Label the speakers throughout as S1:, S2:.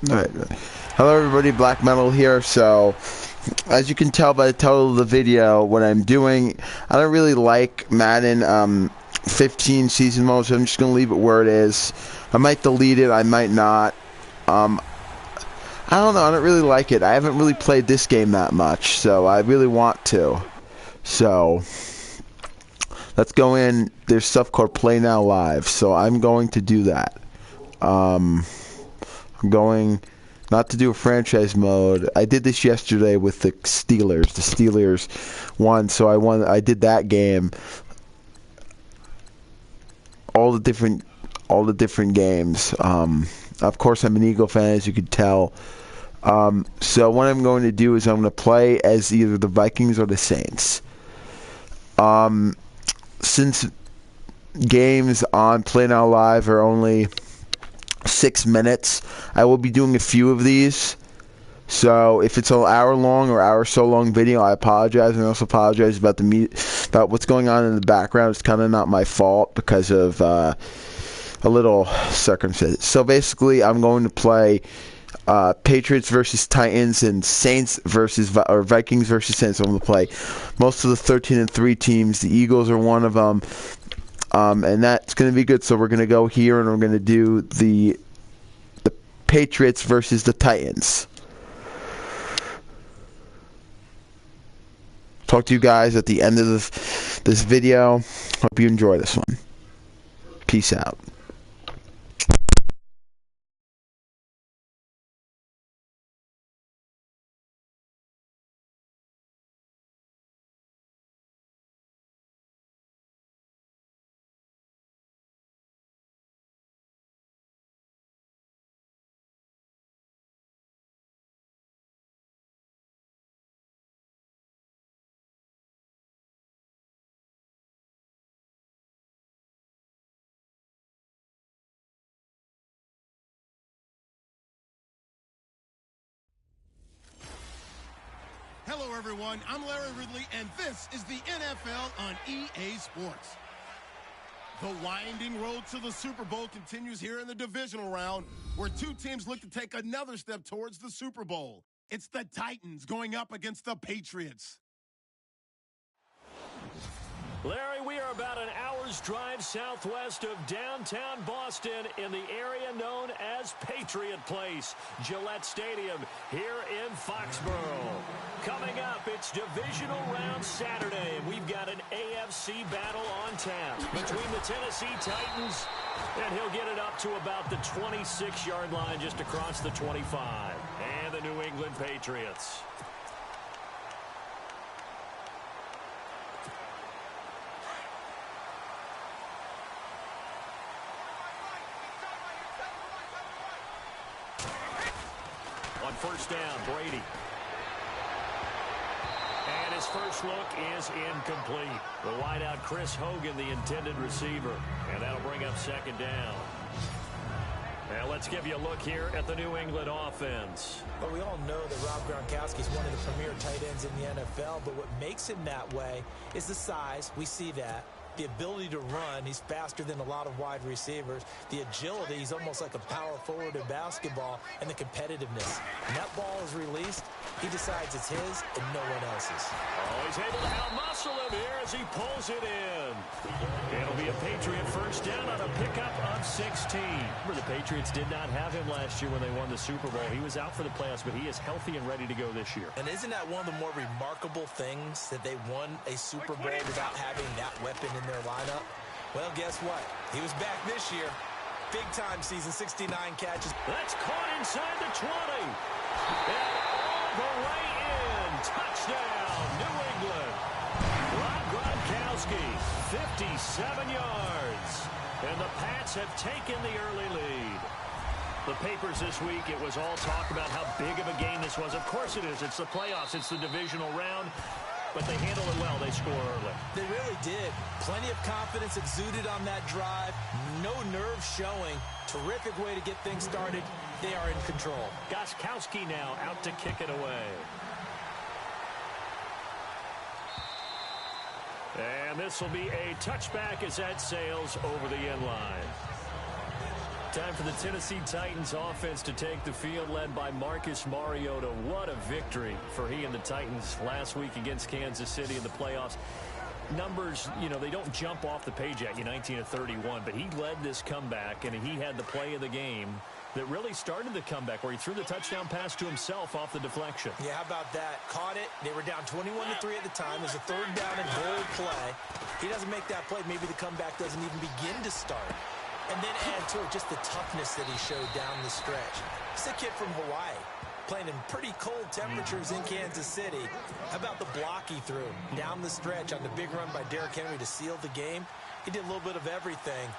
S1: Alright. Hello everybody, Black Metal here. So, as you can tell by the title of the video, what I'm doing, I don't really like Madden 15 season mode, so I'm just going to leave it where it is. I might delete it, I might not. I don't know, I don't really like it. I haven't really played this game that much, so I really want to. So, let's go in. There's stuff called Play Now Live, so I'm going to do that. I'm going not to do a franchise mode. I did this yesterday with the Steelers. The Steelers won, so I won. I did that game. All the different games. Of course, I'm an Eagle fan, as you could tell. So what I'm going to do is I'm going to play as either the Vikings or the Saints. Since games on Play Now Live are only 6 minutes, I will be doing a few of these. So if it's an hour long or hour so long video, I apologize, and I also apologize about about what's going on in the background. It's kind of not my fault because of a little circumstance. So basically, I'm going to play Patriots versus Titans and Saints versus or Vikings versus Saints. I'm going to play most of the 13-3 teams. The Eagles are one of them. And that's going to be good. So we're going to go here and we're going to do the Patriots versus the Titans. Talk to you guys at the end of this video. Hope you enjoy this one. Peace out.
S2: Hello, everyone. I'm Larry Ridley, and this is the NFL on EA Sports. The winding road to the Super Bowl continues here in the divisional round, where two teams look to take another step towards the Super Bowl. It's the Titans going up against the Patriots.
S3: Larry, we are about an hour's drive southwest of downtown Boston in the area known as Patriot Place, Gillette Stadium here in Foxborough. Coming up, it's divisional round Saturday, and we've got an AFC battle on tap between the Tennessee Titans, and he'll get it up to about the 26-yard line just across the 25, and the New England Patriots. On first down, Brady. And his first look is incomplete. The wideout, Chris Hogan, the intended receiver. And that'll bring up second down. Now let's give you a look here at the New England offense.
S4: Well, we all know that Rob Gronkowski is one of the premier tight ends in the NFL, but what makes him that way is the size. We see that. The ability to run, he's faster than a lot of wide receivers. The agility, he's almost like a power forward in basketball. And the competitiveness. When that ball is released, he decides it's his and no one else's.
S3: Oh, he's able to out-muscle him here as he pulls it in. It'll be a Patriot first down on a pickup of 16. Remember, the Patriots did not have him last year when they won the Super Bowl. He was out for the playoffs, but he is healthy and ready to go this year.
S4: And isn't that one of the more remarkable things, that they won a Super Bowl without having that weapon in their lineup? Well, guess what? He was back this year. Big time season, 69 catches.
S3: That's caught inside the 20. And all the way in. Touchdown, New England. Rob Gronkowski, 57 yards. And the Pats have taken the early lead. The papers this week, it was all talk about how big of a game this was. Of course it is. It's the playoffs. It's the divisional round. But they handle it well. They score early.
S4: They really did. Plenty of confidence exuded on that drive. No nerves showing. Terrific way to get things started. They are in control.
S3: Gronkowski now out to kick it away. And this will be a touchback as that sails over the end line. Time for the Tennessee Titans offense to take the field, led by Marcus Mariota. What a victory for he and the Titans last week against Kansas City in the playoffs. Numbers, they don't jump off the page at you, 19-31, but he led this comeback, and he had the play of the game that really started the comeback, where he threw the touchdown pass to himself off the deflection.
S4: Yeah, how about that? Caught it. They were down 21-3 at the time. It was a third down and goal play. He doesn't make that play. Maybe the comeback doesn't even begin to start. And then add to it just the toughness that he showed down the stretch. He's a kid from Hawaii, playing in pretty cold temperatures in Kansas City. How about the block he threw down the stretch on the big run by Derrick Henry to seal the game? He did a little bit of everything.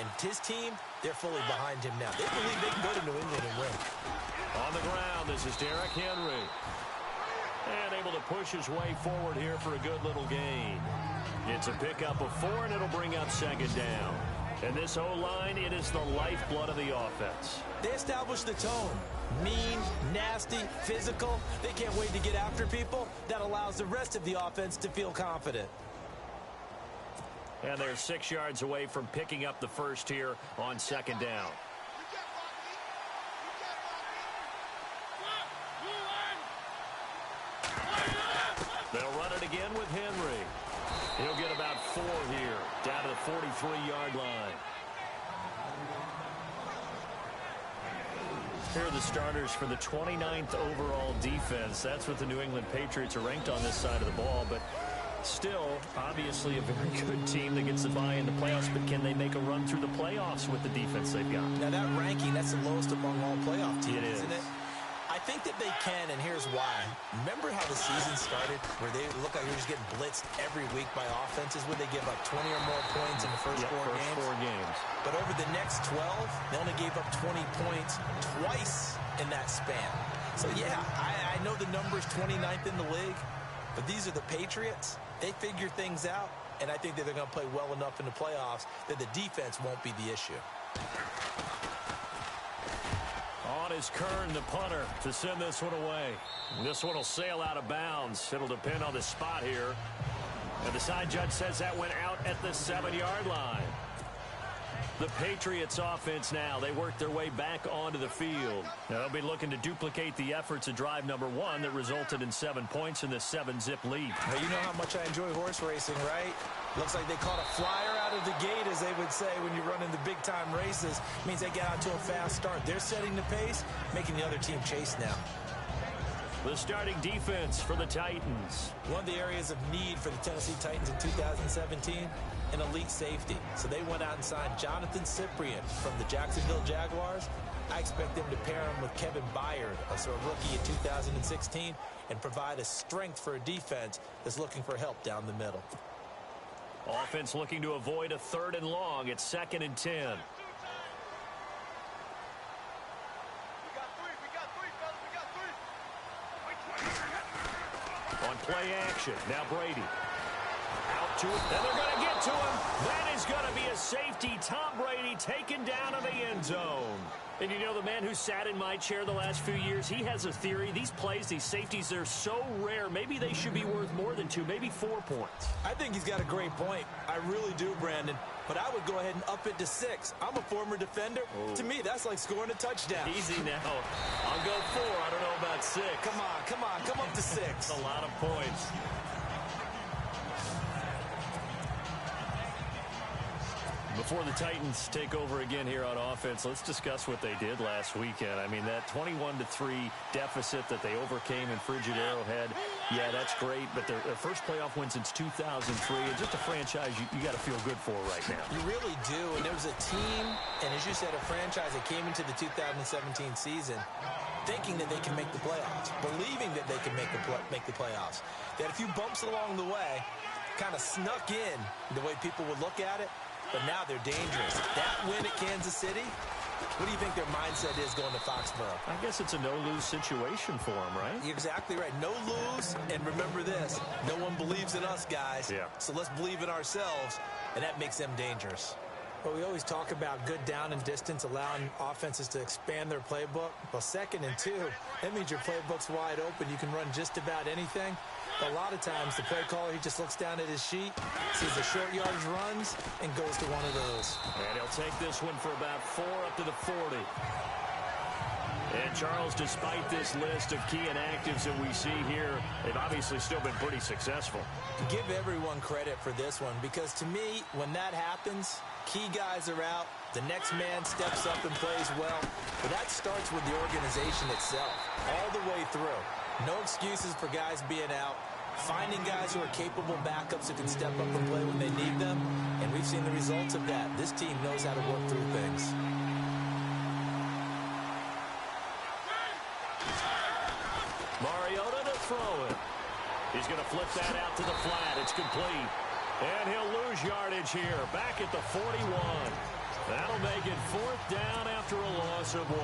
S4: And his team, they're fully behind him now. They believe they can go to New England and win.
S3: On the ground, this is Derrick Henry. And able to push his way forward here for a good little gain. It's a pickup of 4, and it'll bring up second down. And this O-line, it is the lifeblood of the offense.
S4: They established the tone. Mean, nasty, physical. They can't wait to get after people. That allows the rest of the offense to feel confident.
S3: And they're 6 yards away from picking up the first here on second down. They'll run it again with Henry. He'll get about 4 here, down to the 43-yard line. Here are the starters for the 29th overall defense. That's what the New England Patriots are ranked on this side of the ball, but still, obviously, a very good team that gets the bye in the playoffs, but can they make a run through the playoffs with the defense they've got?
S4: Now, that ranking, that's the lowest among all playoff teams,
S3: it is.
S4: Isn't it? I think that they can, and here's why. Remember how the season started, where they look like they're just getting blitzed every week by offenses, where they give up 20 or more points in the first four games? But over the next 12, they only gave up 20 points twice in that span. So, yeah, I know the number's 29th in the league, but these are the Patriots. They figure things out, and I think that they're going to play well enough in the playoffs that the defense won't be the issue.
S3: On is Kern, the punter, to send this one away. This one will sail out of bounds. It'll depend on the spot here. And the side judge says that went out at the 7-yard line. The Patriots offense now, they work their way back onto the field. They'll be looking to duplicate the efforts of drive number 1 that resulted in 7 points in the 7-zip lead.
S4: Now, you know how much I enjoy horse racing, right? Looks like they caught a flyer out of the gate, as they would say when you run in the big-time races. It means they get out to a fast start. They're setting the pace, making the other team chase now.
S3: The starting defense for the Titans.
S4: One of the areas of need for the Tennessee Titans in 2017, an elite safety. So they went out and signed Jonathan Cyprien from the Jacksonville Jaguars. I expect them to pair him with Kevin Byard, a rookie in 2016, and provide a strength for a defense that's looking for help down the middle.
S3: Offense looking to avoid a 3rd and long. It's 2nd and 10. On play action, now Brady. Out to it, and they're going to get to him. That is going to be a safety. Tom Brady taken down in the end zone. And you know, the man who sat in my chair the last few years, he has a theory. These plays, these safeties, they're so rare. Maybe they should be worth more than 2, maybe 4 points.
S4: I think he's got a great point. I really do, Brandon. But I would go ahead and up it to 6. I'm a former defender. Oh. To me, that's like scoring a touchdown.
S3: Easy now. I'll go 4. I don't know about 6.
S4: Come on. Come up to 6.
S3: That's a lot of points. Before the Titans take over again here on offense, let's discuss what they did last weekend. I mean, that 21-3 deficit that they overcame in frigid Arrowhead, yeah, that's great, but their first playoff win since 2003, and just a franchise you got to feel good for right now.
S4: You really do, and there was a team, and as you said, a franchise that came into the 2017 season thinking that they can make the playoffs, believing that they can make the playoffs. They had a few bumps along the way, kind of snuck in the way people would look at it. But now they're dangerous. That win at Kansas City, what do you think their mindset is going to Foxborough?
S3: I guess it's a no-lose situation for them, right?
S4: You're exactly right. No lose, and remember this, no one believes in us, guys.
S3: Yeah.
S4: So let's believe in ourselves, and that makes them dangerous. Well, we always talk about good down and distance, allowing offenses to expand their playbook. Well, 2nd and 2, that means your playbook's wide open. You can run just about anything. A lot of times, the play caller, he just looks down at his sheet, sees the short yardage runs, and goes to one of those.
S3: And he'll take this one for about 4 up to the 40. And, Charles, despite this list of key inactives that we see here, they've obviously still been pretty successful.
S4: Give everyone credit for this one, because to me, when that happens, key guys are out, the next man steps up and plays well. But that starts with the organization itself, all the way through. No excuses for guys being out, finding guys who are capable backups who can step up and play when they need them, and we've seen the results of that. This team knows how to work through things.
S3: Mariota to throw it. He's going to flip that out to the flat. It's complete. And he'll lose yardage here. Back at the 41. That'll make it 4th down after a loss of 1.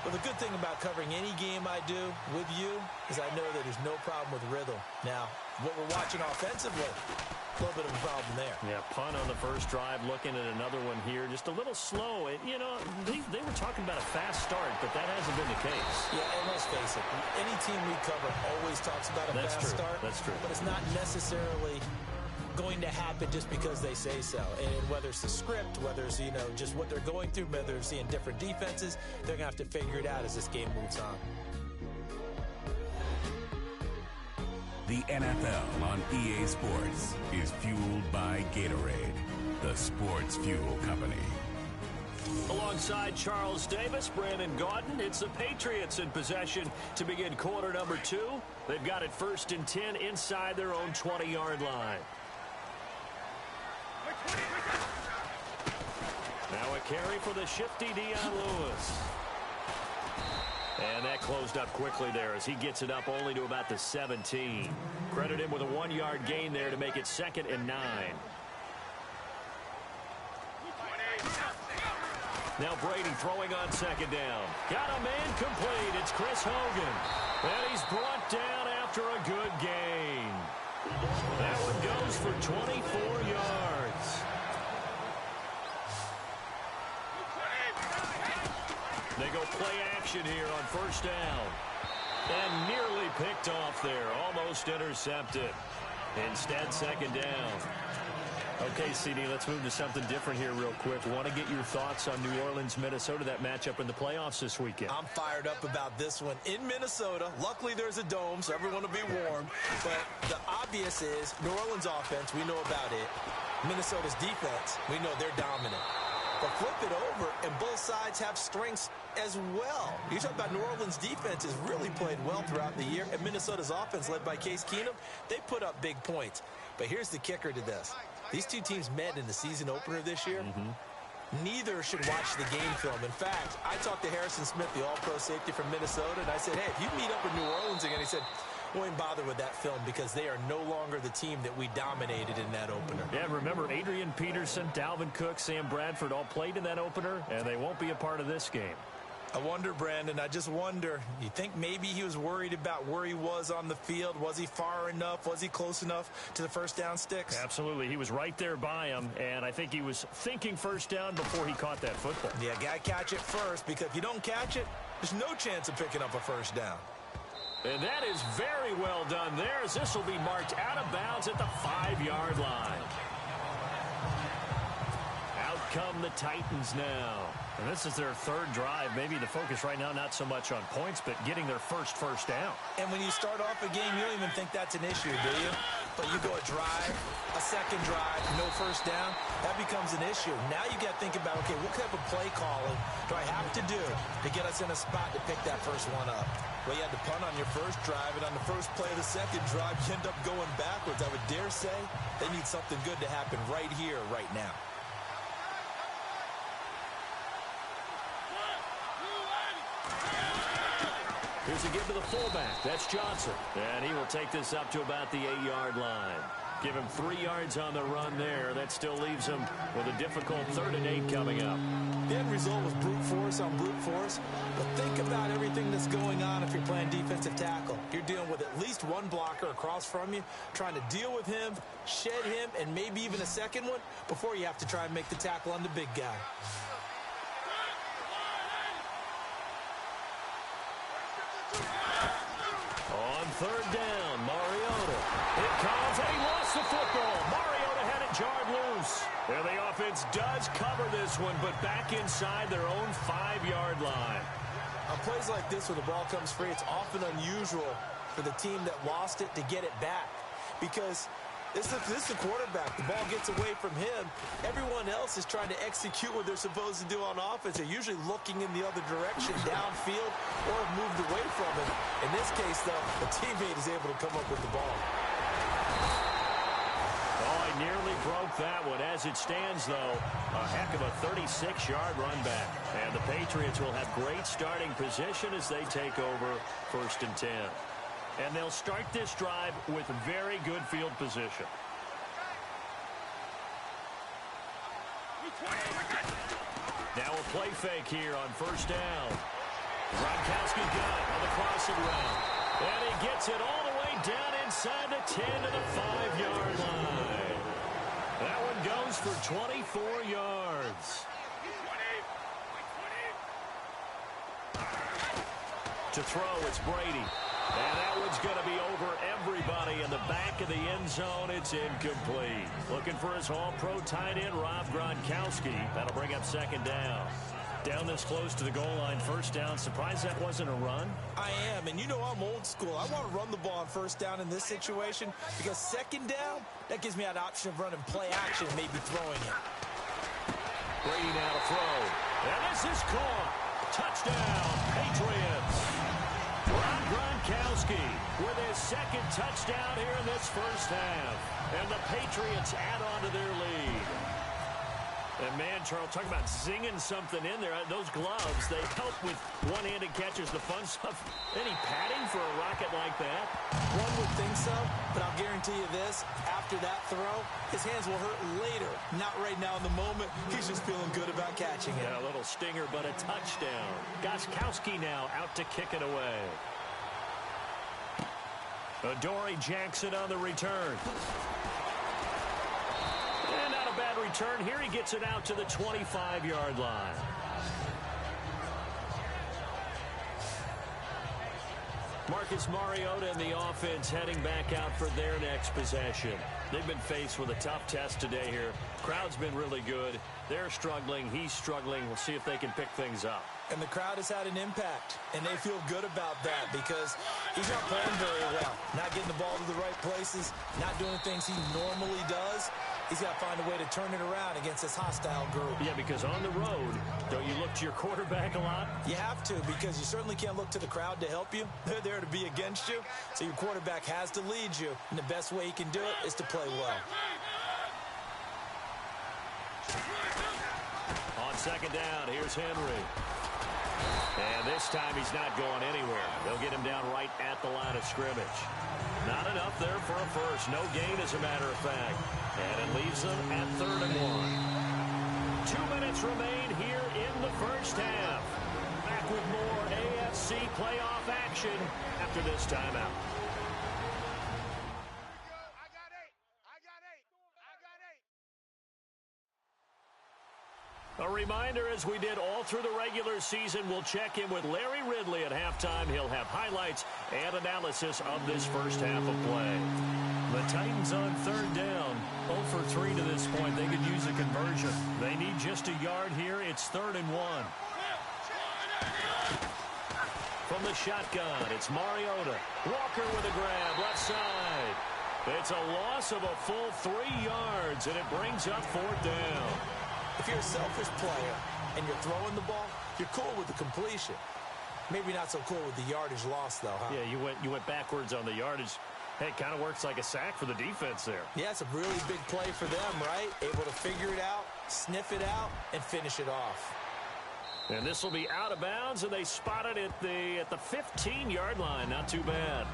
S4: Well, the good thing about covering any game I do with you is I know that there's no problem with rhythm. Now, what we're watching offensively, a little bit of a problem there.
S3: Yeah, punt on the first drive, looking at another one here. Just a little slow. And, you know, they were talking about a fast start, but that hasn't been the case.
S4: Yeah, and let's face it, any team we cover always talks about a fast start.
S3: That's true.
S4: But it's not necessarily going to happen just because they say so. And whether it's the script, whether it's, you know, just what they're going through, whether they're seeing different defenses, they're going to have to figure it out as this game moves on.
S5: The NFL on EA Sports is fueled by Gatorade, the sports fuel company.
S3: Alongside Charles Davis, Brandon Gaudin, it's the Patriots in possession to begin quarter number 2. They've got it 1st and 10 inside their own 20-yard line. Now a carry for the shifty Dion Lewis. And that closed up quickly there as he gets it up only to about the 17. Credit him with a 1-yard gain there to make it 2nd and 9. Now Brady throwing on 2nd down. Got a man complete. It's Chris Hogan. And he's brought down after a good gain. That one goes for 24 yards. They go play action here on 1st down. And nearly picked off there. Almost intercepted. Instead, 2nd down. Okay, CD, let's move to something different here real quick. Want to get your thoughts on New Orleans, Minnesota, that matchup in the playoffs this weekend.
S4: I'm fired up about this one. In Minnesota, luckily there's a dome, so everyone will be warm. But the obvious is New Orleans offense, we know about it. Minnesota's defense, we know they're dominant. But flip it over, and both sides have strengths as well. You talk about New Orleans' defense has really played well throughout the year, and Minnesota's offense, led by Case Keenum, they put up big points. But here's the kicker to this. These two teams met in the season opener this year. Neither should watch the game film. In fact, I talked to Harrison Smith, the all-pro safety from Minnesota, and I said, hey, if you meet up with New Orleans again, he said, won't even bother with that film because they are no longer the team that we dominated in that opener.
S3: Yeah, remember Adrian Peterson, Dalvin Cook, Sam Bradford all played in that opener, and they won't be a part of this game.
S4: I wonder, Brandon, I just wonder, you think maybe he was worried about where he was on the field? Was he far enough? Was he close enough to the first down sticks?
S3: Absolutely. He was right there by him, and I think he was thinking first down before he caught that football.
S4: Yeah, got to catch it first, because if you don't catch it, there's no chance of picking up a first down.
S3: And that is very well done there, as this will be marked out of bounds at the 5-yard line. Out come the Titans now. And this is their 3rd drive. Maybe the focus right now not so much on points, but getting their first down.
S4: And when you start off a game, you don't even think that's an issue, do you? But you go a drive, a second drive, no first down, that becomes an issue. Now you got to think about, okay, what type of play calling do I have to do to get us in a spot to pick that first one up? Well, you had to punt on your first drive, and on the first play of the second drive, you end up going backwards. I would dare say they need something good to happen right here, right now.
S3: Here's a give to the fullback. That's Johnson. And he will take this up to about the 8-yard line. Give him 3 yards on the run there. That still leaves him with a difficult 3rd and 8 coming up.
S4: The end result was brute force on brute force. But think about everything that's going on if you're playing defensive tackle. You're dealing with at least one blocker across from you, trying to deal with him, shed him, and maybe even a second one before you have to try and make the tackle on the big guy.
S3: On 3rd down, Mariota
S4: for.
S3: It comes, and he lost the football. Mariota had it jarred loose. And the offense does cover this one, but back inside their own 5-yard line.
S4: On plays like this where the ball comes free, it's often unusual for the team that lost it to get it back. Because this is the quarterback. The ball gets away from him. Everyone else is trying to execute what they're supposed to do on offense. They're usually looking in the other direction, downfield, or have moved away from it. In this case, though, a teammate is able to come up with the ball.
S3: Oh, I nearly broke that one. As it stands, though, a heck of a 36-yard run back. And the Patriots will have great starting position as they take over 1st and 10. And they'll start this drive with very good field position. Now a play fake here on 1st down. Gronkowski got it on the crossing route. And he gets it all the way down inside the 10 to the 5-yard line. That one goes for 24 yards. To throw, it's Brady. And that one's going to be over everybody in the back of the end zone. It's incomplete. Looking for his all-pro tight end, Rob Gronkowski. That'll bring up 2nd down. Down this close to the goal line, 1st down. Surprised that wasn't a run?
S4: I am, and you know I'm old school. I want to run the ball on 1st down in this situation because 2nd down, that gives me an option of running play action and maybe throwing it.
S3: Brady now to throw. And this is caught. Touchdown, Patriots. Rob Gronkowski with his 2nd touchdown here in this 1st half. And the Patriots add on to their lead. And man, Charles, talk about zinging something in there. Those gloves, they help with one-handed catches, the fun stuff. Any padding for a rocket like that?
S4: One would think so, but I'll guarantee you this. After that throw, his hands will hurt later. Not right now in the moment. He's just feeling good about catching it.
S3: Yeah, a little stinger, but a touchdown. Gronkowski now out to kick it away. Adoree Jackson on the return. And not a bad return. Here he gets it out to the 25-yard line. Marcus Mariota and the offense heading back out for their next possession. They've been faced with a tough test today here. Crowd's been really good. They're struggling. He's struggling. We'll see if they can pick things up.
S4: And the crowd has had an impact, and they feel good about that because he's not playing very well. Not getting the ball to the right places, not doing the things he normally does. He's got to find a way to turn it around against this hostile group.
S3: Yeah, because on the road, don't you look to your quarterback a lot?
S4: You have to, because you certainly can't look to the crowd to help you. They're there to be against you, so your quarterback has to lead you, and the best way he can do it is to play well.
S3: On 2nd down, here's Henry. And this time he's not going anywhere. They'll get him down right at the line of scrimmage. Not enough there for a first. No gain, as a matter of fact. And it leaves them at 3rd and 1. 2 minutes remain here in the 1st half. Back with more AFC playoff action after this timeout. A reminder, as we did all through the regular season, we'll check in with Larry Ridley at halftime. He'll have highlights and analysis of this 1st half of play. The Titans on 3rd down, 0 for 3 to this point. They could use a conversion. They need just a yard here. It's 3rd and 1. From the shotgun, it's Mariota. Walker with a grab, left side. It's a loss of a full 3 yards, and it brings up 4th down.
S4: If you're a selfish player and you're throwing the ball, you're cool with the completion. Maybe not so cool with the yardage loss, though, huh?
S3: Yeah, you went backwards on the yardage. Hey, it kind of works like a sack for the defense there.
S4: Yeah, it's a really big play for them, right? Able to figure it out, sniff it out, and finish it off.
S3: And this will be out of bounds, and they spot it at the 15-yard line. Not too bad.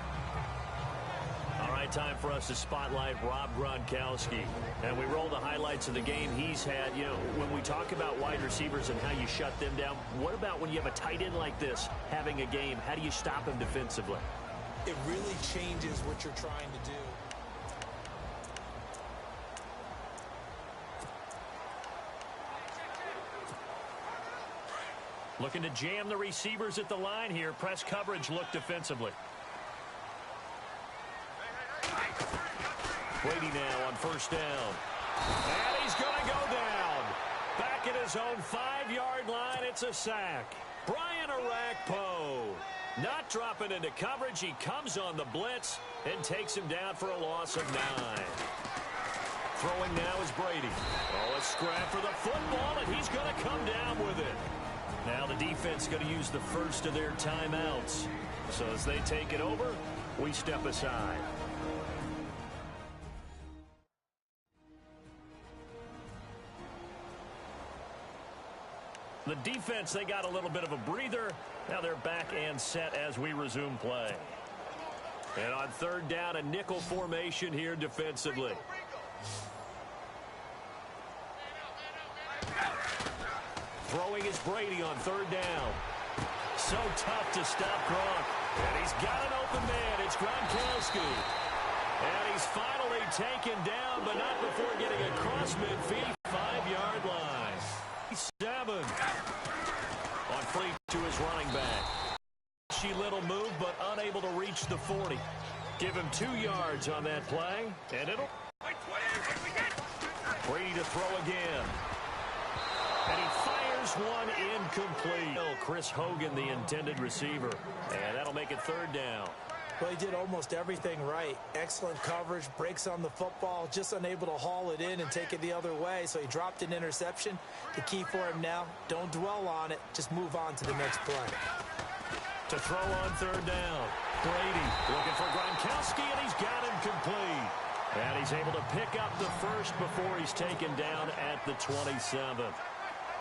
S3: All right, time for us to spotlight Rob Gronkowski. And we roll the highlights of the game he's had. You know, when we talk about wide receivers and how you shut them down, what about when you have a tight end like this having a game? How do you stop him defensively?
S4: It really changes what you're trying to do.
S3: Looking to jam the receivers at the line here. Press coverage look defensively. Brady now on first down. And he's going to go down. Back at his own 5-yard line, it's a sack. Brian Orakpo not dropping into coverage. He comes on the blitz and takes him down for a loss of 9. Throwing now is Brady. Oh, a scrap for the football, and he's going to come down with it. Now the defense going to use the first of their timeouts. So as they take it over, we step aside. The defense, they got a little bit of a breather. Now they're back and set as we resume play. And on third down, a nickel formation here defensively. Throwing is Brady on third down. So tough to stop Gronk. And he's got an open man. It's Gronkowski. And he's finally taken down, but not before getting across midfield. 5-yard line. 7. On free to his running back. She little move, but unable to reach the 40. Give him 2 yards on that play. And it'll... Brady to throw again. And he fires one incomplete. Chris Hogan, the intended receiver. And that'll make it third down.
S4: Well, he did almost everything right. Excellent coverage, breaks on the football, just unable to haul it in and take it the other way. So he dropped an interception. The key for him now, don't dwell on it. Just move on to the next play.
S3: To throw on third down. Brady looking for Gronkowski, and he's got him complete. And he's able to pick up the first before he's taken down at the 27th.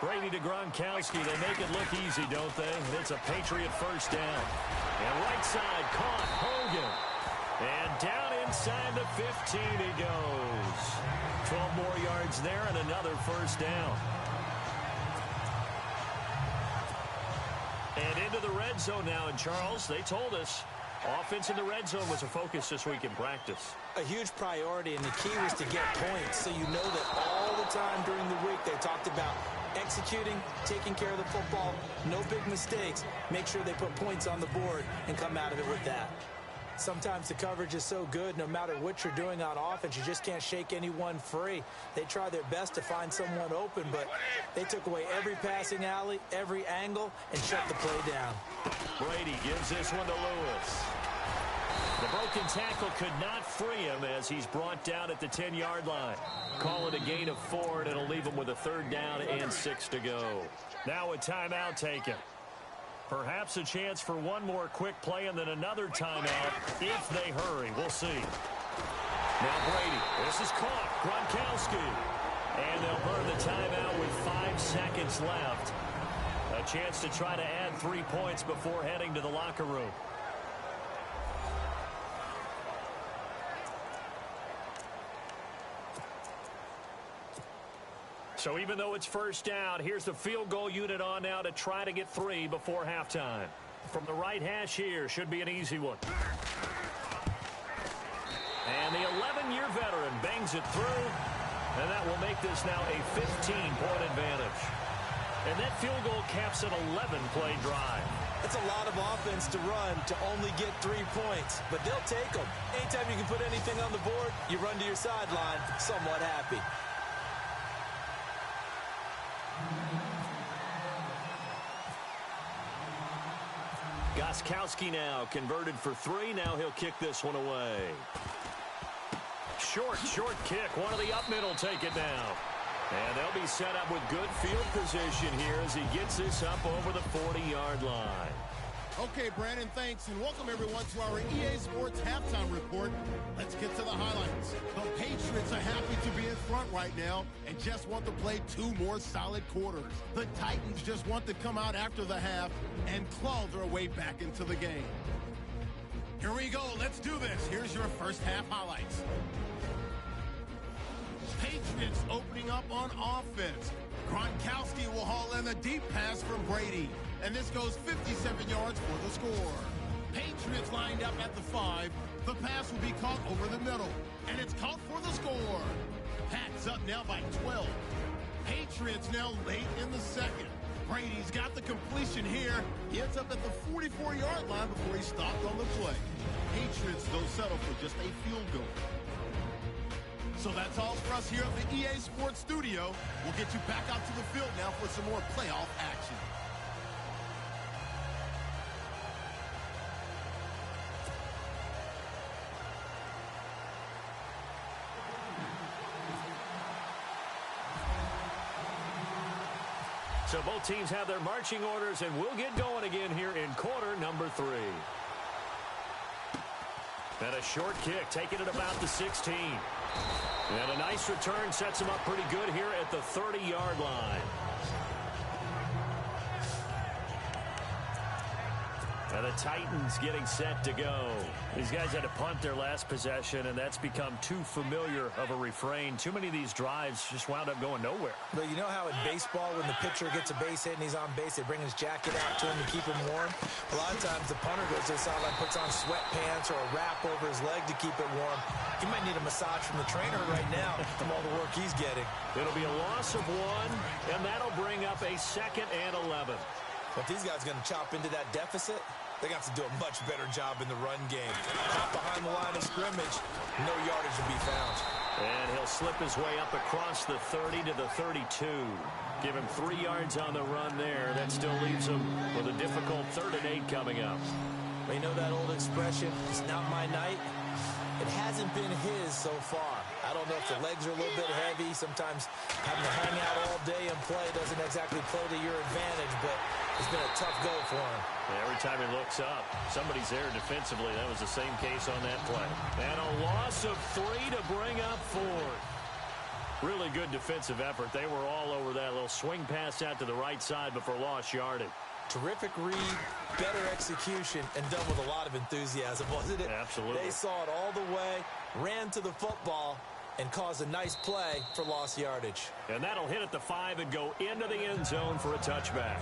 S3: Brady to Gronkowski. They make it look easy, don't they? It's a Patriot first down. And right side caught Hogan. And down inside the 15 he goes. 12 more yards there and another first down. And into the red zone now. And Charles, they told us offense in the red zone was a focus this week in practice.
S4: A huge priority, and the key was to get points. So you know that all the time during the week they talked about executing, taking care of the football, no big mistakes. Make sure they put points on the board and come out of it with that. Sometimes the coverage is so good, no matter what you're doing on offense, you just can't shake anyone free. They try their best to find someone open, but they took away every passing alley, every angle, and shut the play down.
S3: Brady gives this one to Lewis. The broken tackle could not free him as he's brought down at the 10-yard line. Call it a gain of 4, and it'll leave him with a third down and 6 to go. Now a timeout taken. Perhaps a chance for one more quick play and then another timeout if they hurry. We'll see. Now Brady. This is caught. Gronkowski. And they'll burn the timeout with 5 seconds left. A chance to try to add 3 points before heading to the locker room. So even though it's first down, here's the field goal unit on now to try to get 3 before halftime. From the right hash here, should be an easy one. And the 11-year veteran bangs it through, and that will make this now a 15-point advantage. And that field goal caps an 11-play drive.
S4: That's a lot of offense to run to only get 3 points, but they'll take them. Anytime you can put anything on the board, you run to your sideline somewhat happy.
S3: Gostkowski now converted for 3. Now he'll kick this one away. Short kick. One of the up middle take it now. And they'll be set up with good field position here as he gets this up over the 40-yard line.
S2: Okay, Brandon, thanks, and welcome everyone to our EA Sports Halftime Report. Let's get to the highlights. The Patriots are happy to be in front right now and just want to play 2 more solid quarters. The Titans just want to come out after the half and claw their way back into the game. Here we go. Let's do this. Here's your first half highlights. Patriots opening up on offense. Gronkowski will haul in a deep pass from Brady. And this goes 57 yards for the score. Patriots lined up at the 5. The pass will be caught over the middle. And it's caught for the score. Pats up now by 12. Patriots now late in the second. Brady's got the completion here. He ends up at the 44-yard line before he stopped on the play. Patriots, though, settle for just a field goal. So that's all for us here at the EA Sports Studio. We'll get you back out to the field now for some more playoff action.
S3: So both teams have their marching orders, and we'll get going again here in quarter number 3. And a short kick, taking it about the 16. And a nice return sets them up pretty good here at the 30-yard line. And the Titans getting set to go. These guys had to punt their last possession, and that's become too familiar of a refrain. Too many of these drives just wound up going nowhere.
S4: But you know how in baseball, when the pitcher gets a base hit and he's on base, they bring his jacket out to him to keep him warm? A lot of times the punter goes to the sideline, puts on sweatpants or a wrap over his leg to keep it warm. He might need a massage from the trainer right now from all the work he's getting.
S3: It'll be a loss of 1, and that'll bring up a 2nd and 11.
S4: But these guys are going to chop into that deficit. They got to do a much better job in the run game. Caught behind the line of scrimmage, no yardage to be found.
S3: And he'll slip his way up across the 30 to the 32. Give him 3 yards on the run there. That still leaves him with a difficult 3rd and 8 coming up.
S4: You know that old expression, it's not my night? It hasn't been his so far. I don't know if the legs are a little bit heavy. Sometimes having to hang out all day and play doesn't exactly play to your advantage, but it's been a tough go for him.
S3: Every time he looks up, somebody's there defensively. That was the same case on that play. And a loss of 3 to bring up 4. Really good defensive effort. They were all over that little swing pass out to the right side before lost yardage.
S4: Terrific read, better execution, and done with a lot of enthusiasm, wasn't it?
S3: Absolutely.
S4: They saw it all the way, ran to the football, and caused a nice play for lost yardage.
S3: And that'll hit at the 5 and go into the end zone for a touchback.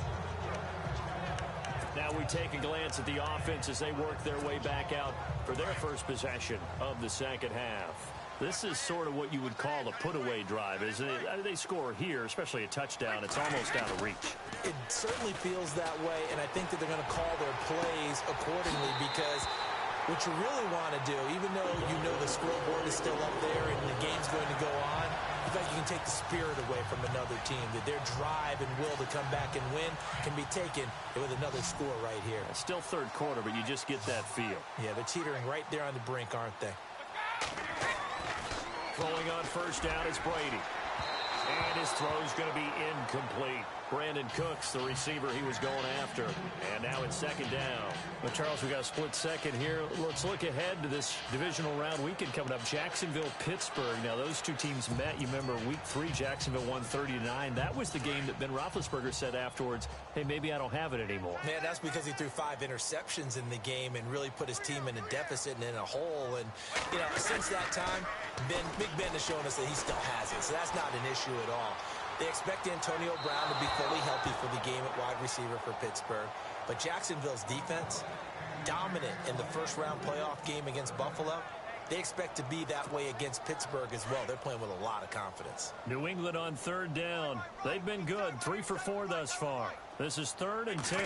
S3: Now we take a glance at the offense as they work their way back out for their first possession of the second half. This is sort of what you would call a put-away drive, isn't it? I mean, they score here, especially a touchdown. It's almost out of reach.
S4: It certainly feels that way, and I think that they're going to call their plays accordingly because what you really want to do, even though you know the scoreboard is still up there and the game's going to go on, I feel like you can take the spirit away from another team, that their drive and will to come back and win can be taken with another score right here.
S3: It's still third quarter, but you just get that feel.
S4: Yeah, they're teetering right there on the brink, aren't they?
S3: Throwing on first down is Brady. And his throw's going to be incomplete. Brandon Cooks, the receiver he was going after. And now it's second down. Well, Charles, we got a split second here. Let's look ahead to this divisional round weekend coming up. Jacksonville, Pittsburgh. Now, those two teams met. You remember week 3, Jacksonville won 30-9. That was the game that Ben Roethlisberger said afterwards, hey, maybe I don't have it anymore.
S4: Man, that's because he threw 5 interceptions in the game and really put his team in a deficit and in a hole. And, you know, since that time, Big Ben has shown us that he still has it. So that's not an issue at all. They expect Antonio Brown to be fully healthy for the game at wide receiver for Pittsburgh. But Jacksonville's defense, dominant in the first-round playoff game against Buffalo. They expect to be that way against Pittsburgh as well. They're playing with a lot of confidence.
S3: New England on third down. They've been good, 3 for 4 thus far. This is 3rd and 10.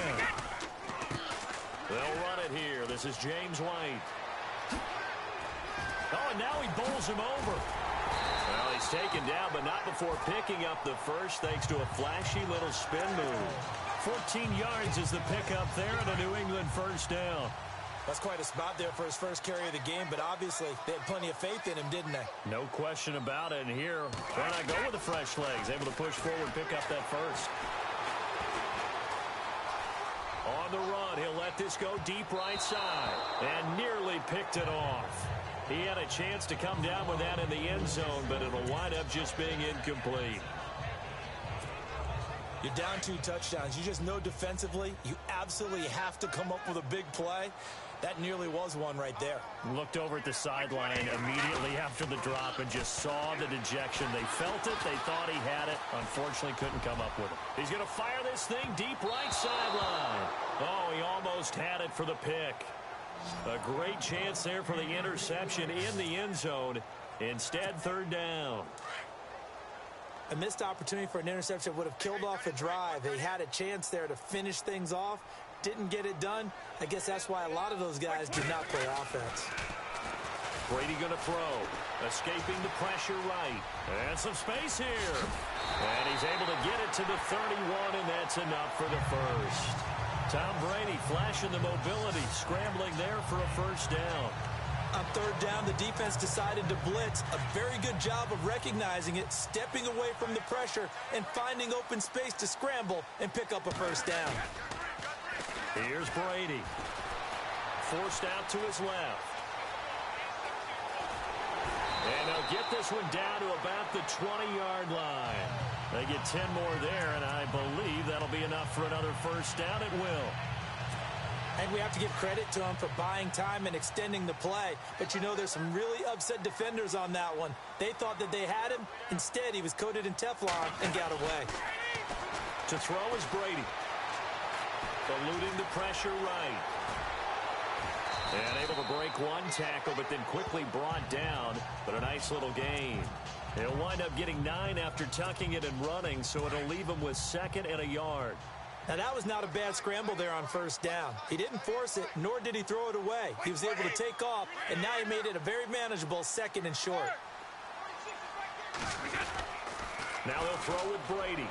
S3: They'll run it here. This is James White. Oh, and now he bowls him over. Well, he's taken down, but not before picking up the first, thanks to a flashy little spin move. 14 yards is the pickup there, and a New England first down.
S4: That's quite a spot there for his first carry of the game, but obviously they had plenty of faith in him, didn't they?
S3: No question about it, and here, why not go with the fresh legs? Able to push forward, pick up that first. On the run, he'll let this go deep right side, and nearly picked it off. He had a chance to come down with that in the end zone, but it'll wind up just being incomplete.
S4: You're down 2 touchdowns. You just know defensively you absolutely have to come up with a big play. That nearly was one right there.
S3: Looked over at the sideline immediately after the drop and just saw the dejection. They felt it. They thought he had it. Unfortunately, couldn't come up with it. He's going to fire this thing deep right sideline. Oh, he almost had it for the pick. A great chance there for the interception in the end zone. Instead, 3rd down.
S4: A missed opportunity for an interception would have killed off a drive. They had a chance there to finish things off. Didn't get it done. I guess that's why a lot of those guys did not play offense.
S3: Brady going to throw. Escaping the pressure right. And some space here. And he's able to get it to the 31, and that's enough for the first. Tom Brady flashing the mobility, scrambling there for a first down.
S4: On third down, the defense decided to blitz. A very good job of recognizing it, stepping away from the pressure, and finding open space to scramble and pick up a first down.
S3: Here's Brady. Forced out to his left. And they'll get this one down to about the 20-yard line. They get 10 more there, and I believe that'll be enough for another first down. It will.
S4: And we have to give credit to him for buying time and extending the play. But you know, there's some really upset defenders on that one. They thought that they had him. Instead, he was coated in Teflon and got away.
S3: To throw is Brady. Eluding the pressure right. And able to break one tackle, but then quickly brought down. But a nice little gain. He'll wind up getting 9 after tucking it and running, so it'll leave him with 2nd and a yard.
S4: Now, that was not a bad scramble there on first down. He didn't force it, nor did he throw it away. He was able to take off, and now he made it a very manageable 2nd and short.
S3: Now they'll throw with Brady.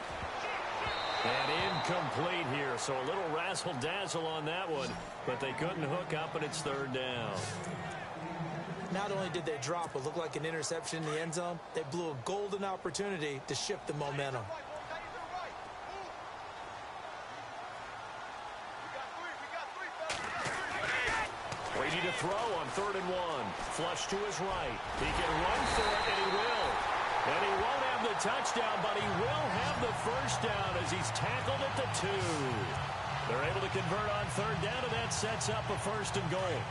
S3: And incomplete here, so a little razzle-dazzle on that one, but they couldn't hook up, and it's 3rd down.
S4: Not only did they drop what looked like an interception in the end zone, they blew a golden opportunity to shift the momentum.
S3: Brady to throw on 3rd and 1. Flush to his right. He can run for it, and he will. And he won't have the touchdown, but he will have the first down as he's tackled at the 2. They're able to convert on 3rd down, and that sets up a 1st and goal.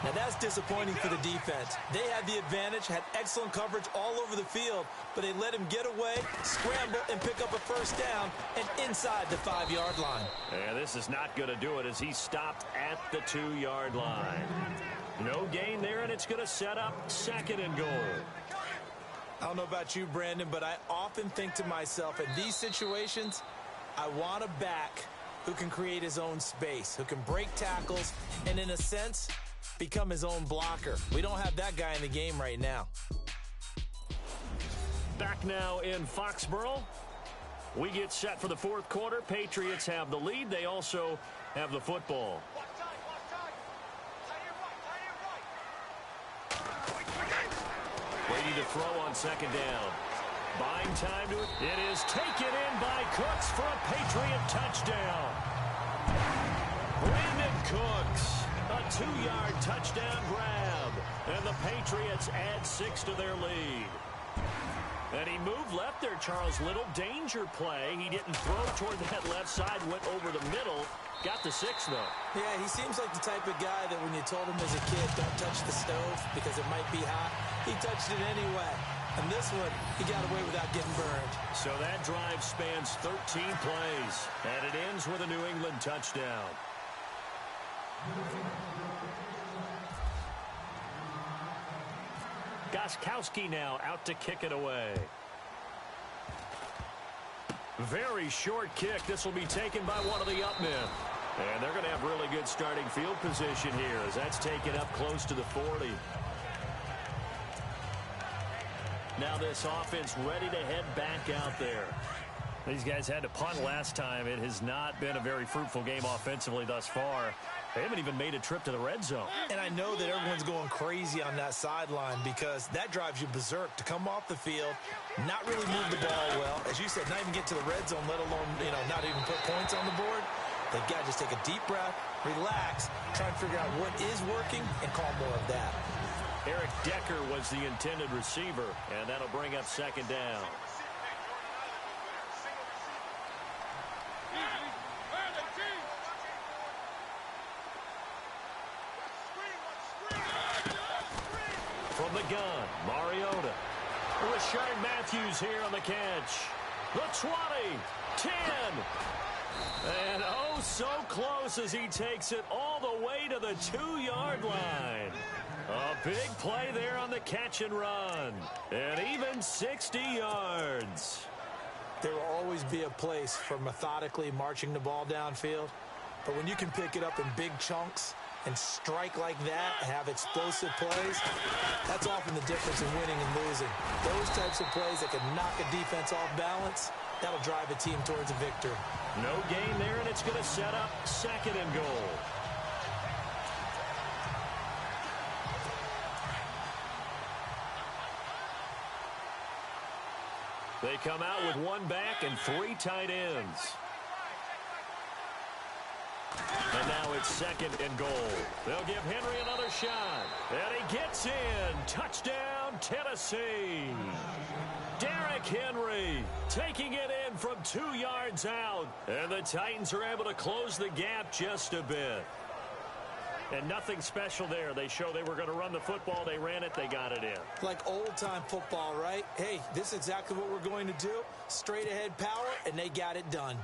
S4: Now, that's disappointing for the defense. They had the advantage, had excellent coverage all over the field, but they let him get away, scramble, and pick up a first down, and inside the 5-yard line.
S3: Yeah, this is not going to do it as he stopped at the 2-yard line. No gain there, and it's going to set up 2nd and goal.
S4: I don't know about you, Brandon, but I often think to myself, in these situations, I want a back who can create his own space, who can break tackles, and in a sense, become his own blocker. We don't have that guy in the game right now.
S3: Back now in Foxborough. We get set for the 4th quarter. Patriots have the lead. They also have the football. Brady to throw on 2nd down. Buying time to it. It is taken in by Cooks for a Patriot touchdown. Brandon Cooks. A 2-yard touchdown grab. And the Patriots add 6 to their lead. And he moved left there, Charles. Little danger play. He didn't throw toward that left side. Went over the middle. Got the 6, though.
S4: Yeah, he seems like the type of guy that when you told him as a kid, don't touch the stove because it might be hot, he touched it anyway. And this one, he got away without getting burned. So
S3: that drive spans 13 plays. And it ends with a New England touchdown. Gostkowski now out to kick it away. Very short kick. This will be taken by one of the up men. And they're going to have really good starting field position here as that's taken up close to the 40. Now this offense ready to head back out there. These guys had to punt last time. It has not been a very fruitful game offensively thus far. They haven't even made a trip to the red zone.
S4: And I know that everyone's going crazy on that sideline because that drives you berserk to come off the field, not really move the ball well. As you said, not even get to the red zone, let alone, not even put points on the board. They've got to just take a deep breath, relax, try and figure out what is working, and call more of that.
S3: Eric Decker was the intended receiver, and that'll bring up 2nd down. From the gun, Mariota. Rashard Matthews here on the catch. The 20, 10. And oh, so close as he takes it all the way to the 2-yard line. A big play there on the catch and run. And even 60 yards.
S4: There will always be a place for methodically marching the ball downfield. But when you can pick it up in big chunks and strike like that, have explosive plays, that's often the difference in winning and losing. Those types of plays that can knock a defense off balance, that'll drive a team towards a victory.
S3: No gain there, and it's going to set up 2nd and goal. They come out with 1 back and 3 tight ends. And now it's 2nd and goal. They'll give Henry another shot. And he gets in. Touchdown, Tennessee. Derrick Henry taking it in from 2 yards out. And the Titans are able to close the gap just a bit. And nothing special there. They show they were going to run the football. They ran it. They got it in.
S4: Like old-time football, right? Hey, this is exactly what we're going to do. Straight-ahead power, and they got it done.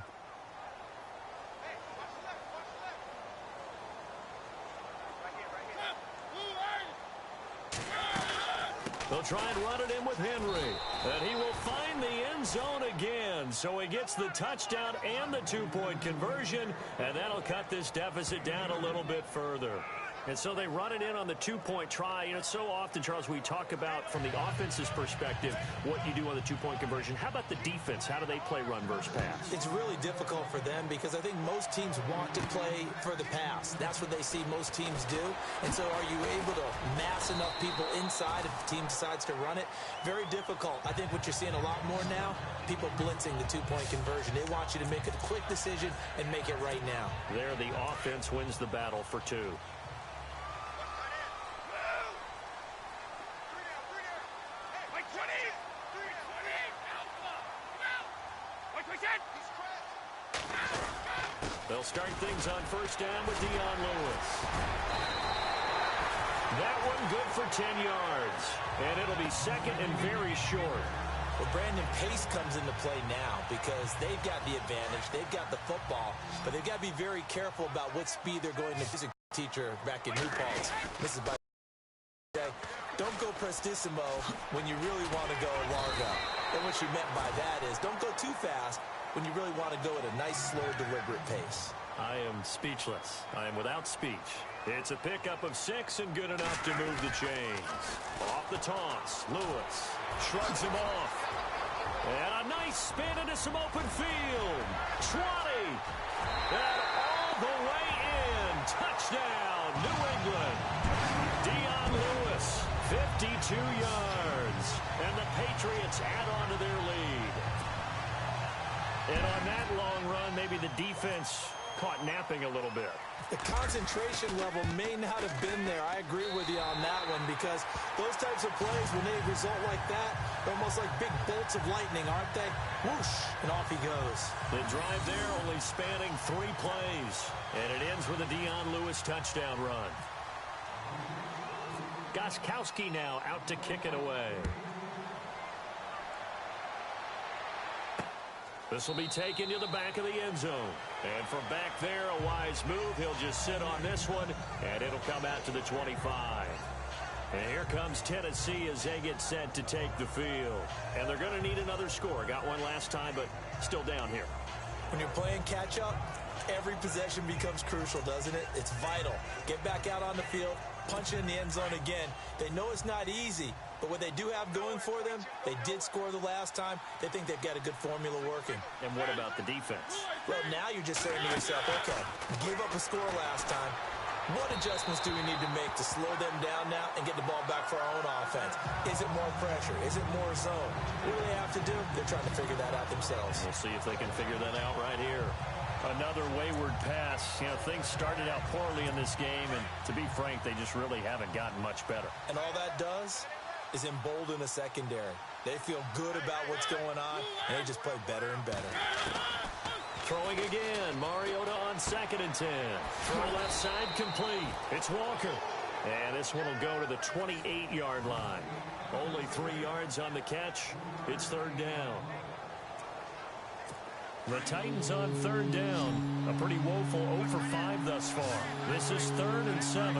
S3: They'll try and run it in with Henry. And he will find the end zone again. So he gets the touchdown and the 2-point conversion. And that'll cut this deficit down a little bit further. And so they run it in on the 2-point try. You know, so often, Charles, we talk about from the offense's perspective what you do on the 2-point conversion. How about the defense? How do they play run versus pass?
S4: It's really difficult for them because I think most teams want to play for the pass. That's what they see most teams do. And so are you able to mass enough people inside if the team decides to run it? Very difficult. I think what you're seeing a lot more now, people blitzing the 2-point conversion. They want you to make a quick decision and make it right now.
S3: There, the offense wins the battle for 2. They'll start things on 1st down with Dion Lewis. That one good for 10 yards. And it'll be 2nd and very short.
S4: Well, Brandon, pace comes into play now because they've got the advantage. They've got the football, but they've got to be very careful about what speed they're going to. He's a teacher back in New Paltz. This is by don't go prestissimo when you really want to go largo. And what she meant by that is don't go too fast when you really want to go at a nice, slow, deliberate pace.
S3: I am speechless. I am without speech. It's a pickup of 6 and good enough to move the chains. Off the toss, Lewis shrugs him off. And a nice spin into some open field. 20. And all the way in. Touchdown, New England. Dion Lewis, 52 yards. And the Patriots add on to their lead. And on that long run, maybe the defense caught napping a little bit.
S4: The concentration level may not have been there. I agree with you on that one because those types of plays, when they result like that, they're almost like big bolts of lightning, aren't they? Whoosh, and off he goes.
S3: The drive there only spanning 3 plays. And it ends with a Dion Lewis touchdown run. Gostkowski now out to kick it away. This will be taken to the back of the end zone. And from back there, a wise move. He'll just sit on this one, and it'll come out to the 25. And here comes Tennessee as they get set to take the field. And they're going to need another score. Got one last time, but still down here.
S4: When you're playing catch-up, every possession becomes crucial, doesn't it? It's vital. Get back out on the field, punch it in the end zone again. They know it's not easy, but what they do have going for them, they did score the last time. They think they've got a good formula working.
S3: And what about the defense?
S4: Well, now you're just saying to yourself, okay, give up a score last time. What adjustments do we need to make to slow them down now and get the ball back for our own offense? Is it more pressure? Is it more zone? What do they have to do? They're trying to figure that out themselves.
S3: We'll see if they can figure that out right here. Another wayward pass. You know, things started out poorly in this game, and to be frank, they just really haven't gotten much better.
S4: And all that does is embolden the secondary. They feel good about what's going on, and they just play better and better.
S3: Throwing again. Mariota on 2nd and 10. Throw left side complete. It's Walker. And this one will go to the 28-yard line. Only 3 yards on the catch. It's 3rd down. The Titans on 3rd down. A pretty woeful 0 for 5 thus far. This is 3rd and 7.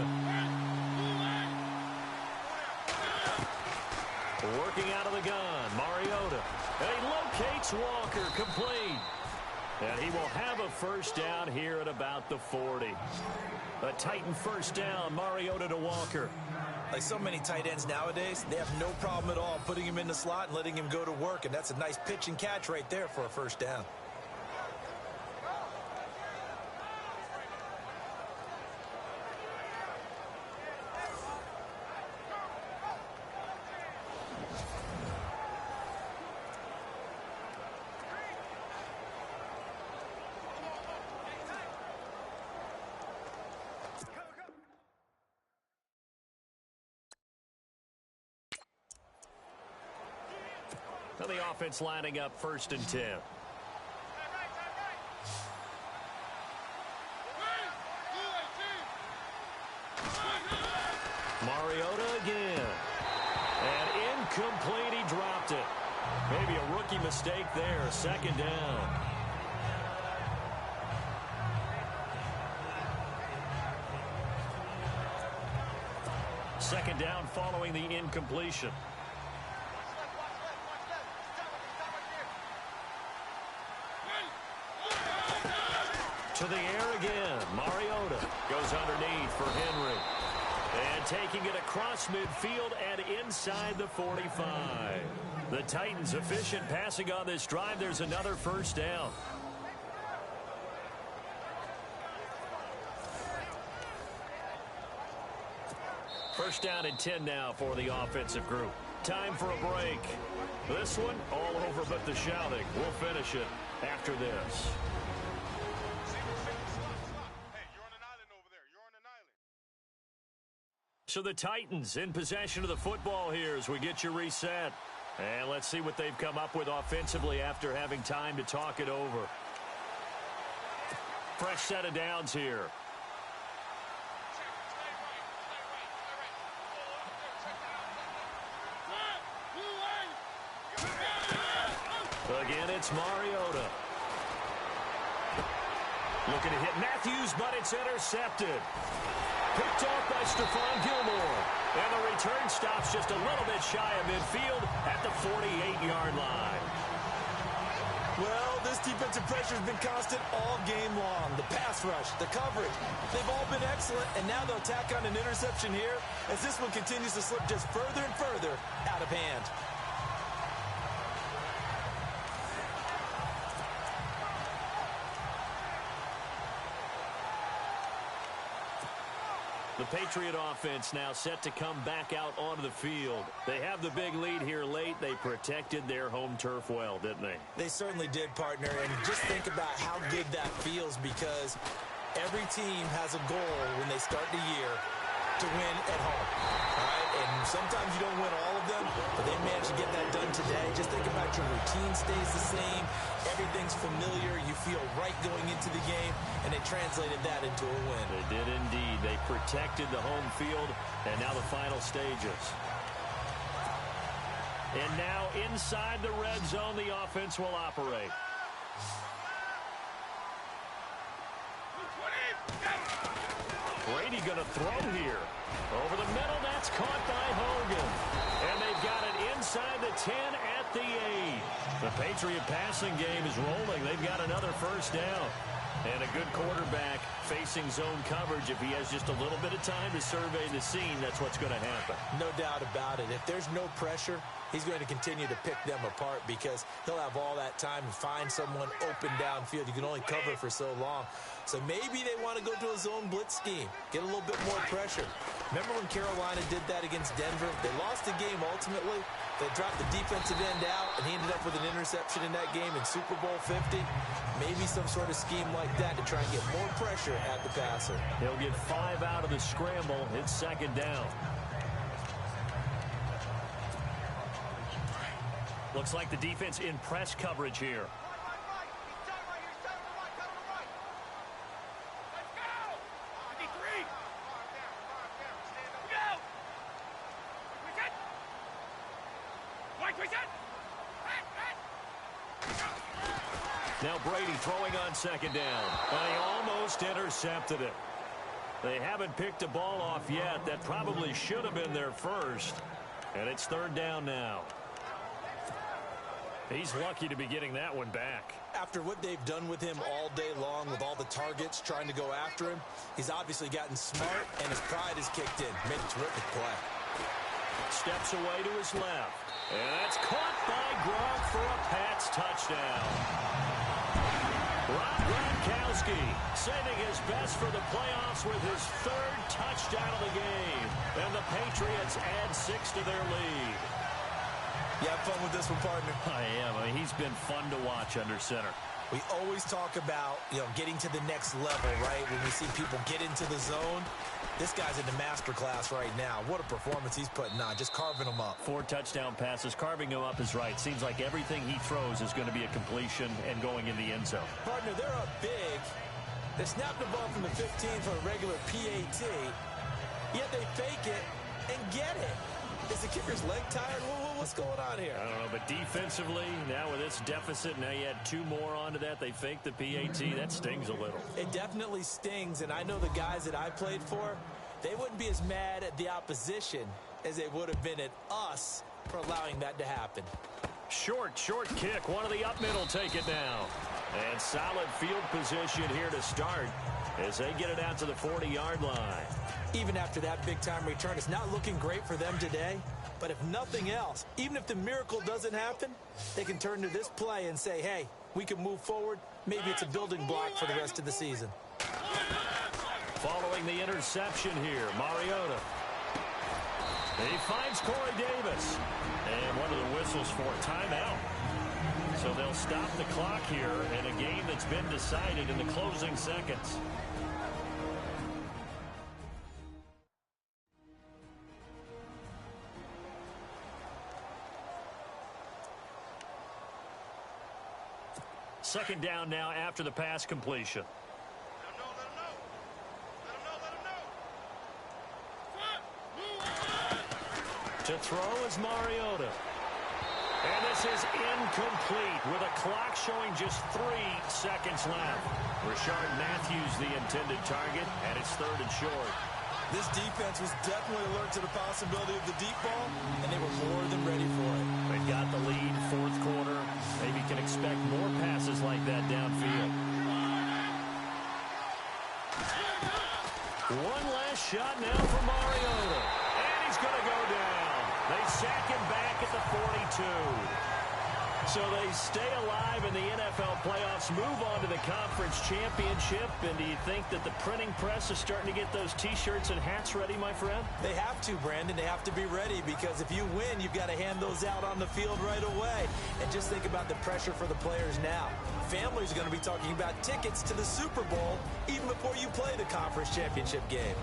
S3: Working out of the gun. Mariota. And he locates Walker. Complete. And he will have a first down here at about the 40. A Titan first down, Mariota to Walker.
S4: Like so many tight ends nowadays, they have no problem at all putting him in the slot and letting him go to work. And that's a nice pitch and catch right there for a first down.
S3: So the offense lining up 1st and 10. Mariota again. And incomplete, he dropped it. Maybe a rookie mistake there, 2nd down. Second down following the incompletion. To the air again. Mariota goes underneath for Henry. And taking it across midfield and inside the 45. The Titans efficient passing on this drive. There's another first down. First down and 10 now for the offensive group. Time for a break. This one all over but the shouting. We'll finish it after this. So the Titans in possession of the football here as we get you reset. And let's see what they've come up with offensively after having time to talk it over. Fresh set of downs here. Again, it's Mariota. Looking to hit Matthews, but it's intercepted. Picked off by Stephon Gilmore. And the return stops just a little bit shy of midfield at the 48-yard line.
S4: Well, this defensive pressure has been constant all game long. The pass rush, the coverage, they've all been excellent, and now they'll tack on an interception here as this one continues to slip just further and further out of hand.
S3: The Patriot offense now set to come back out onto the field. They have the big lead here late. They protected their home turf well, didn't they?
S4: They certainly did, partner. And just think about how good that feels because every team has a goal when they start the year to win at home. All right? And sometimes you don't win all of them, but they managed to get that done today. Just think about your routine stays the same. Everything's familiar. You feel right going into the game, and they translated that into a win.
S3: They did indeed. They protected the home field, and now the final stages. And now inside the red zone, the offense will operate. Brady going to throw here. Over the middle, that's caught by Hogan. And they've got it inside the 10 at the 8. The Patriot passing game is rolling. They've got another first down. And a good quarterback facing zone coverage. If he has just a little bit of time to survey the scene, that's what's going to happen.
S4: No doubt about it. If there's no pressure, he's going to continue to pick them apart because he'll have all that time to find someone open downfield. You can only cover for so long. So maybe they want to go to a zone blitz scheme, get a little bit more pressure. Remember when Carolina did that against Denver? They lost the game ultimately. They dropped the defensive end out, and he ended up with an interception in that game in Super Bowl 50. Maybe some sort of scheme like that to try and get more pressure at the passer.
S3: He'll get 5 out of the scramble. It's second down. Looks like the defense in press coverage here. Now Brady throwing on second down. And he almost intercepted it. They haven't picked a ball off yet. That probably should have been their first. And it's third down now. He's lucky to be getting that one back.
S4: After what they've done with him all day long with all the targets trying to go after him, he's obviously gotten smart and his pride has kicked in. Made a terrific play.
S3: Steps away to his left. And that's caught by Gronk for a Pats touchdown. Rob Gronkowski saving his best for the playoffs with his third touchdown of the game. And the Patriots add 6 to their lead.
S4: You have fun with this one, partner?
S3: I am. I mean, he's been fun to watch under center.
S4: We always talk about, getting to the next level, right? When we see people get into the zone. This guy's in the master class right now. What a performance he's putting on, just carving them up.
S3: 4 touchdown passes. Carving him up is right. Seems like everything he throws is going to be a completion and going in the end zone.
S4: Partner, they're up big. They snap the ball from the 15 for a regular PAT, yet they fake it and get it. Is the kicker's leg tired? What's going on here?
S3: I don't know, but defensively, now with this deficit, now you add 2 more onto that. They fake the PAT. That stings a little.
S4: It definitely stings, and I know the guys that I played for, they wouldn't be as mad at the opposition as they would have been at us for allowing that to happen.
S3: Short kick. One of the up middle take it down. And solid field position here to start as they get it out to the 40-yard line.
S4: Even after that big-time return, it's not looking great for them today. But if nothing else, even if the miracle doesn't happen, they can turn to this play and say, hey, we can move forward. Maybe it's a building block for the rest of the season.
S3: Following the interception here, Mariota. He finds Corey Davis. And one of the whistles for a timeout. So they'll stop the clock here in a game that's been decided in the closing seconds. Second down now after the pass completion. To throw is Mariota. And this is incomplete with a clock showing just 3 seconds left. Rashard Matthews the intended target, and it's 3rd and short.
S4: This defense was definitely alert to the possibility of the deep ball, and they were more than ready for it.
S3: They've got the lead, 4th quarter. Maybe can expect more passes like that downfield. One last shot now for Mariota. And he's going to go down. They sack him back at the 42. So they stay alive in the NFL playoffs, move on to the conference championship. And do you think that the printing press is starting to get those T-shirts and hats ready, my friend?
S4: They have to, Brandon. They have to be ready because if you win, you've got to hand those out on the field right away. And just think about the pressure for the players now. Families are going to be talking about tickets to the Super Bowl even before you play the conference championship game.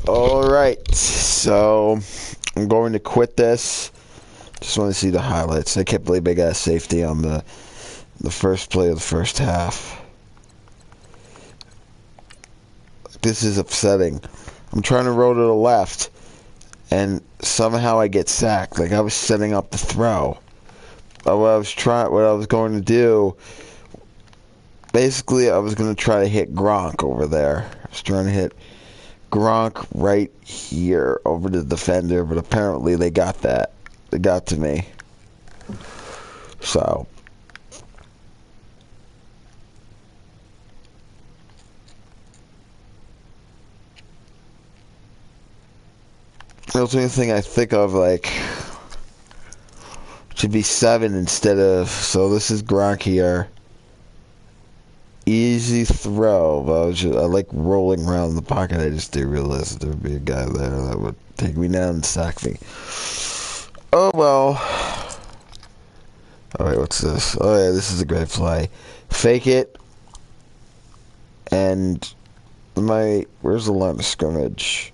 S1: Alright, so I'm going to quit this. Just want to see the highlights. I can't believe they got a safety on the first play of the first half. This is upsetting. I'm trying to roll to the left, and somehow I get sacked. Like I was setting up the throw. What I was going to do, basically I was going to try to hit Gronk over there. I was trying to hit Gronk right here over the defender, but apparently they got that. They got to me. So the only thing I think of, like, should be 7 instead of, so this is Gronk here. Easy throw, but I like rolling around in the pocket. I just didn't realize there would be a guy there that would take me down and sack me. Oh well. Alright, what's this? Oh yeah, this is a great play. Fake it. And where's the line of scrimmage?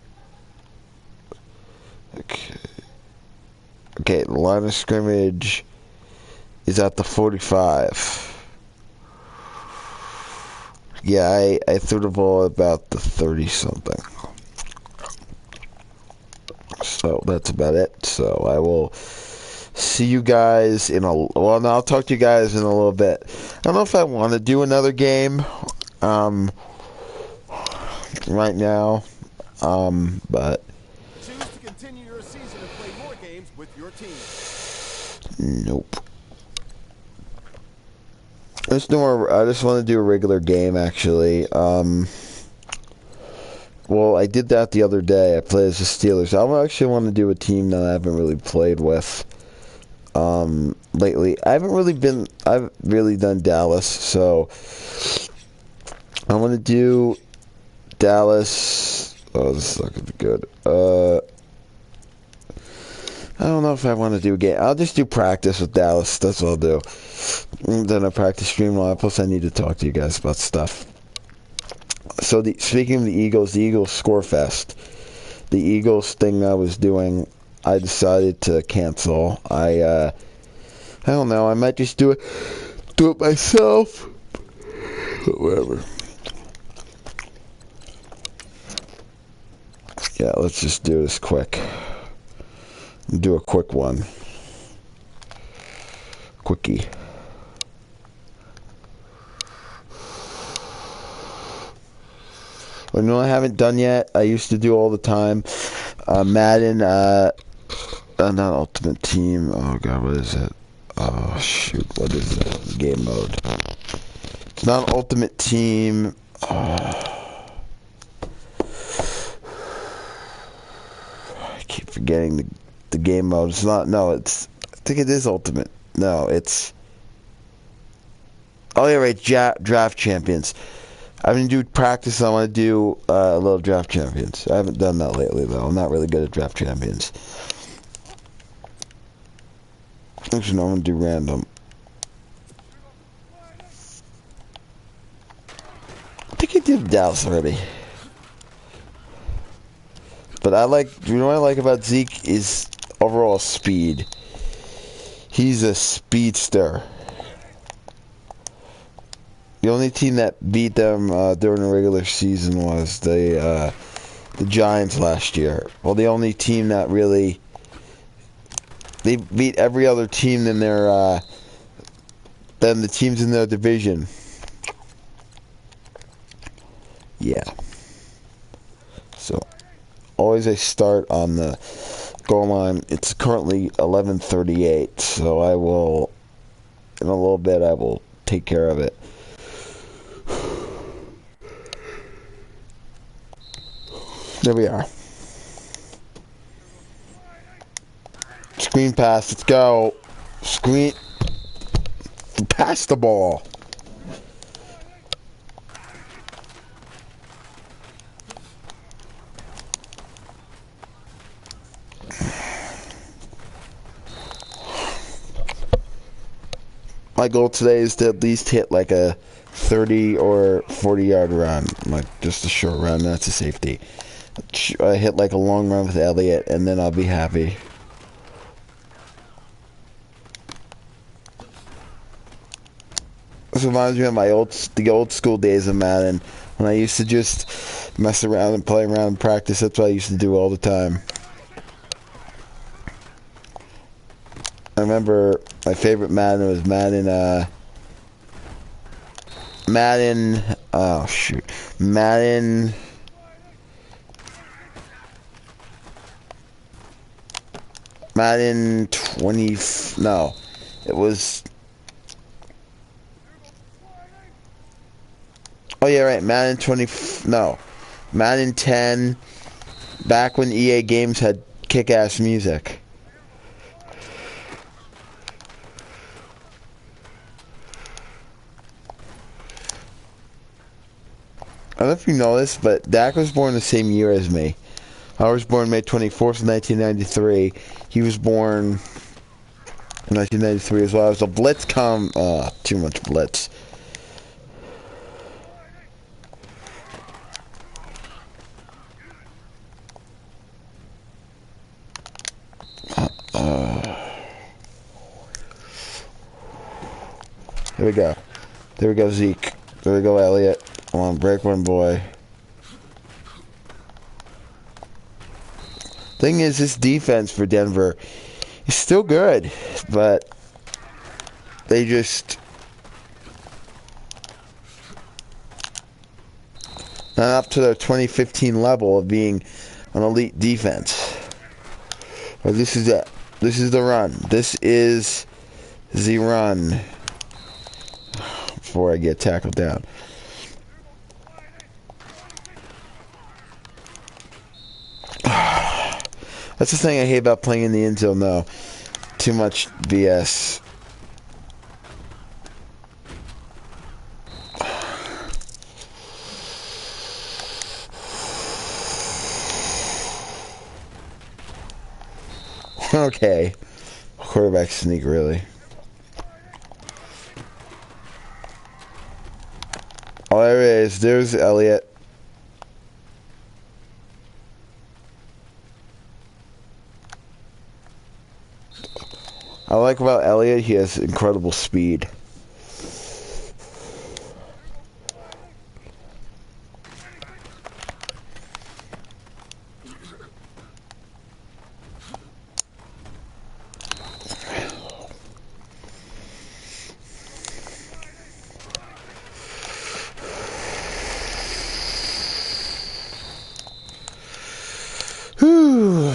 S1: Okay, the line of scrimmage is at the 45. Yeah, I threw the ball about the 30-something. So that's about it. So I will see you guys in a... Well, no, I'll talk to you guys in a little bit. I don't know if I want to do another game right now, but...
S2: Choose to continue your season and play more games with your team.
S1: Nope. I just want to do a regular game, actually. Well, I did that the other day. I played as the Steelers. I actually want to do a team that I haven't really played with lately. I've really done Dallas, so I want to do Dallas. Oh, this is not going to be good. I don't know if I want to do a game. I'll just do practice with Dallas. That's what I'll do. And then I practice stream live. Plus, I need to talk to you guys about stuff. So, speaking of the Eagles Score Fest, the Eagles thing I was doing, I decided to cancel. I don't know. I might just do it myself. But whatever. Yeah, let's just do this quick. Do a quick one. Quickie. Well, I haven't done yet. I used to do all the time. Madden, not Ultimate Team. Oh god, what is it? Oh shoot, what is it? Game mode. It's not Ultimate Team. I keep forgetting the game mode. It's not. No, it's. I think it is Ultimate. No, it's. Oh yeah, right. Draft Champions. I'm going to do practice. I want to do a little Draft Champions. I haven't done that lately, though. I'm not really good at Draft Champions. Actually, no, I'm going to do random. I think I did Dallas already. But you know what I like about Zeke is overall speed. He's a speedster. The only team that beat them during the regular season was the Giants last year. Well, the only team that really... They beat every other team than the teams in their division. Yeah. So, always I start on the goal line. It's currently 11:38, so I will... In a little bit, I will take care of it. There we are. Screen pass. Let's go. Screen. Pass the ball. My goal today is to at least hit like a 30 or 40 yard run. Like just a short run. That's a safety. I hit like a long run with Elliott, and then I'll be happy. This reminds me of the old school days of Madden, when I used to just mess around and play around and practice. That's what I used to do all the time. I remember my favorite Madden was Madden. Oh shoot, Madden 20. No, it was. Oh yeah, right. Madden 20. No, Madden 10. Back when EA games had kick-ass music. I don't know if you know this, but Dak was born the same year as me. I was born May 24th, 1993. He was born in 1993 as well. I was a Blitz too much Blitz. There we go. There we go, Zeke. There we go, Elliott. Come on, break one, boy. Thing is, this defense for Denver is still good, but they just not up to their 2015 level of being an elite defense. But this is it. This is the run. This is the run. Before I get tackled down. That's the thing I hate about playing in the end zone, though. Too much BS. Okay. Quarterback sneak, really. Oh, there it is. There's Elliott. I like about Elliott, he has incredible speed. Whew.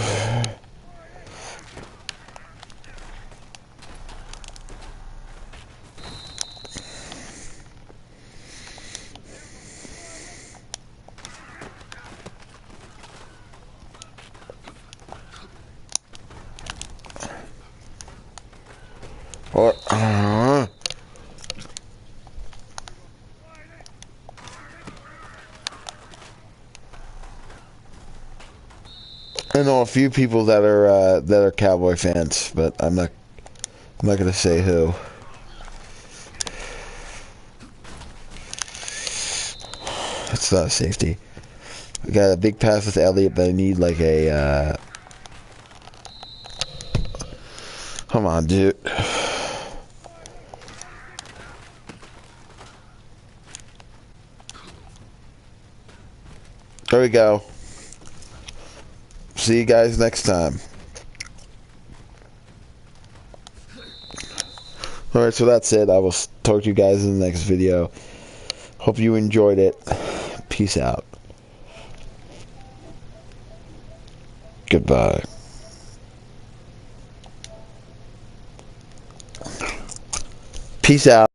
S1: Or, I know a few people that are Cowboy fans, but I'm not gonna say who. That's not a safety. We got a big pass with Elliott, but I need like a. Come on, dude. There we go. See you guys next time. Alright, so that's it. I will talk to you guys in the next video. Hope you enjoyed it. Peace out. Goodbye. Peace out.